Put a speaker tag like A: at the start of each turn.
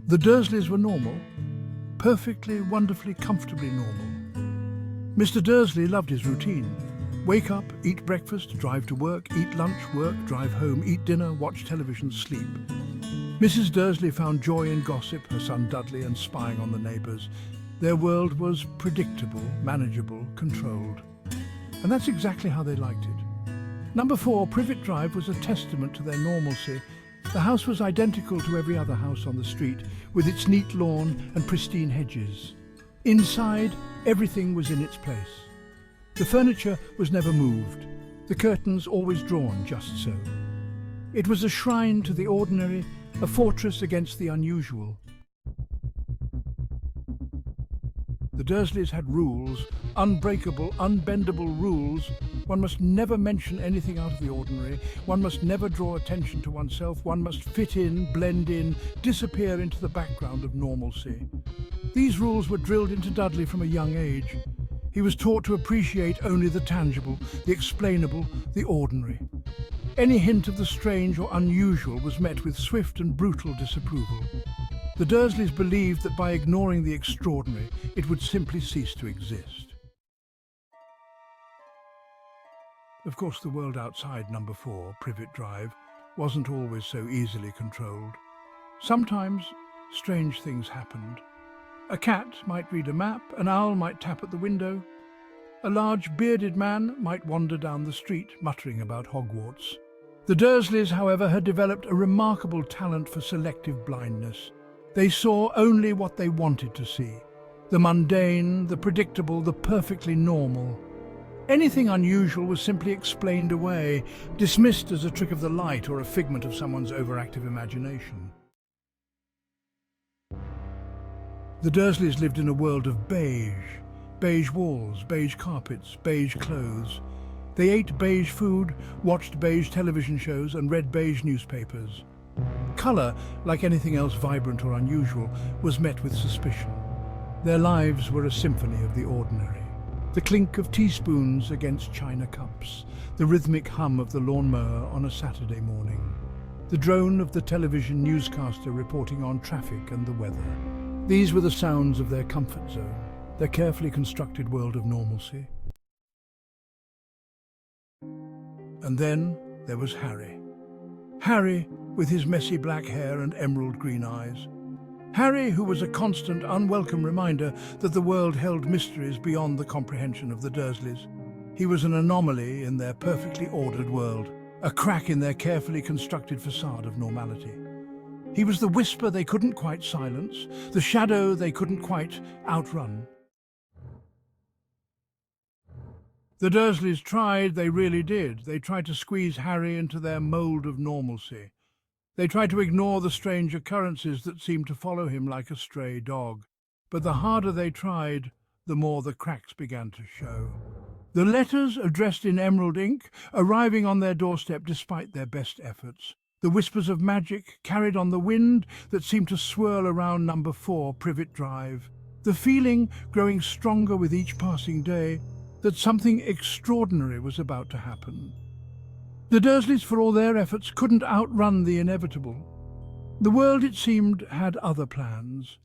A: The Dursleys were normal, perfectly, wonderfully, comfortably normal. Mr. Dursley loved his routine. Wake up, eat breakfast, drive to work, eat lunch, work, drive home, eat dinner, watch television, sleep. Mrs. Dursley found joy in gossip, her son Dudley, and spying on the neighbours. Their world was predictable, manageable, controlled. And that's exactly how they liked it. Number 4, Privet Drive, was a testament to their normalcy. The house was identical to every other house on the street, with its neat lawn and pristine hedges. Inside, everything was in its place. The furniture was never moved, the curtains always drawn just so. It was a shrine to the ordinary, a fortress against the unusual. The Dursleys had rules, unbreakable, unbendable rules. One must never mention anything out of the ordinary. One must never draw attention to oneself. One must fit in, blend in, disappear into the background of normalcy. These rules were drilled into Dudley from a young age. He was taught to appreciate only the tangible, the explainable, the ordinary. Any hint of the strange or unusual was met with swift and brutal disapproval. The Dursleys believed that by ignoring the extraordinary, it would simply cease to exist. Of course, the world outside number 4, Privet Drive, wasn't always so easily controlled. Sometimes strange things happened. A cat might read a map, an owl might tap at the window. A large bearded man might wander down the street, muttering about Hogwarts. The Dursleys, however, had developed a remarkable talent for selective blindness. They saw only what they wanted to see. The mundane, the predictable, the perfectly normal. Anything unusual was simply explained away, dismissed as a trick of the light or a figment of someone's overactive imagination. The Dursleys lived in a world of beige. Beige walls, beige carpets, beige clothes. They ate beige food, watched beige television shows, and read beige newspapers. Colour, like anything else vibrant or unusual, was met with suspicion. Their lives were a symphony of the ordinary. The clink of teaspoons against china cups, the rhythmic hum of the lawnmower on a Saturday morning, the drone of the television newscaster reporting on traffic and the weather. These were the sounds of their comfort zone, their carefully constructed world of normalcy. And then there was Harry. Harry, with his messy black hair and emerald green eyes. Harry, who was a constant, unwelcome reminder that the world held mysteries beyond the comprehension of the Dursleys. He was an anomaly in their perfectly ordered world, a crack in their carefully constructed facade of normality. He was the whisper they couldn't quite silence, the shadow they couldn't quite outrun. The Dursleys tried, they really did. They tried to squeeze Harry into their mould of normalcy. They tried to ignore the strange occurrences that seemed to follow him like a stray dog. But the harder they tried, the more the cracks began to show. The letters, addressed in emerald ink, arriving on their doorstep despite their best efforts. The whispers of magic carried on the wind that seemed to swirl around number 4, Privet Drive. The feeling, growing stronger with each passing day, that something extraordinary was about to happen. The Dursleys, for all their efforts, couldn't outrun the inevitable. The world, it seemed, had other plans.